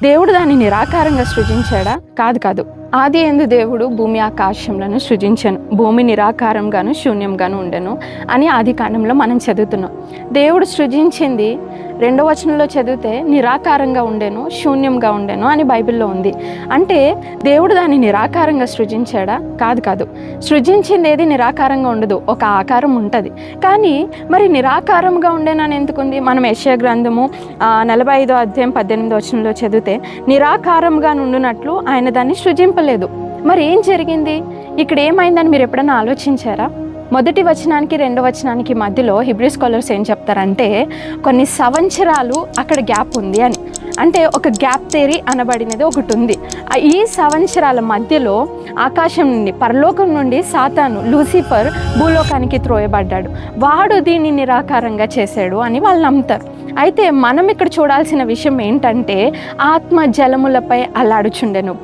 దేవుడు దాన్ని నిరాకారంగా సృజించాడా? కాదు. ఆది యందు దేవుడు భూమి ఆకాశములను సృజించెను, భూమి నిరాకారంగాను శూన్యంగాను ఉండెను అని ఆది కాండంలో మనం చదువుతున్నాం. దేవుడు సృజించింది 2వ వచనంలో చదివితే నిరాకారంగా ఉండెను, శూన్యంగా ఉండెను అని బైబిల్లో ఉంది. అంటే దేవుడు దాన్ని నిరాకారంగా సృజించాడా? కాదు. సృజించింది ఏది నిరాకారంగా ఉండదు, ఒక ఆకారం ఉంటుంది. కానీ మరి నిరాకారంగా ఉండేను అని ఎందుకుంది? మనం యెషయా గ్రంథము 45వ అధ్యాయం 18వ వచనంలో చదివితే నిరాకారంగా నుండునట్లు ఆయన దాన్ని సృజింపలేదు. మరి ఏం జరిగింది ఇక్కడ? ఏమైందని మీరు ఎప్పుడైనా ఆలోచించారా? మొదటి వచనానికి 2వ వచనానికి మధ్యలో హిబ్రూ స్కాలర్స్ ఏం చెప్తారంటే కొన్ని సంవత్సరాలు అక్కడ గ్యాప్ ఉంది అని. అంటే ఒక గ్యాప్ థియరీ అనబడినది ఒకటి ఉంది. ఈ సంవత్సరాల మధ్యలో ఆకాశం నుండి, పరలోకం నుండి సాతాను, లూసిఫర్ భూలోకానికి త్రోయబడ్డాడు. వాడు దీన్ని నిరాకారంగా చేశాడు అని వాళ్ళు నమ్ముతారు. అయితే మనం ఇక్కడ చూడాల్సిన విషయం ఏంటంటే ఆత్మ జలములపై అల్లాడుచుండెను.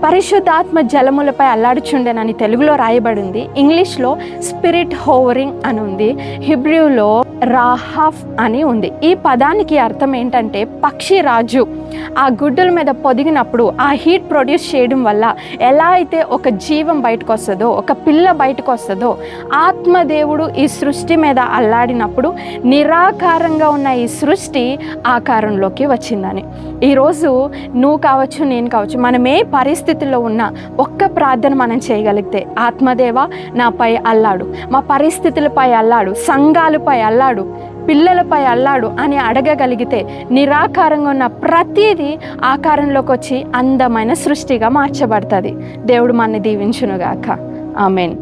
పరిశుద్ధాత్మ జలములపై అల్లాడుచుండెనని తెలుగులో రాయబడింది. ఇంగ్లీష్లో స్పిరిట్ హోవరింగ్ అని ఉంది. హిబ్రూలో రాహాఫ్ అని ఉంది. ఈ పదానికి అర్థం ఏంటంటే పక్షి రాజు ఆ గుడ్డల మీద పొదిగినప్పుడు ఆ హీట్ ప్రొడ్యూస్ చేయడం వల్ల ఎలా అయితే ఒక జీవం బయటకు వస్తుందో, ఒక పిల్ల బయటకు వస్తుందో, ఆత్మదేవుడు ఈ సృష్టి మీద అల్లాడినప్పుడు నిరాకారంగా ఉన్న ఈ సృష్టి ఆకారంలోకి వచ్చిందని. ఈరోజు నువ్వు కావచ్చు, నేను కావచ్చు, మనం ఏ పరిస్థితుల్లో ఉన్నా ఒక్క ప్రార్థన మనం చేయగలిగితే, ఆత్మదేవ నాపై అల్లాడు, మా పరిస్థితులపై అల్లాడు, సంఘాలపై అల్లాడు, పిల్లలపై అల్లాడు అని అడగగలిగితే నిరాకారంగా ఉన్న ప్రతిదీ ఆకారంలోకి వచ్చి అందమైన సృష్టిగా మార్చబడుతుంది. దేవుడు మనని దీవించునుగాక. ఆమేన్.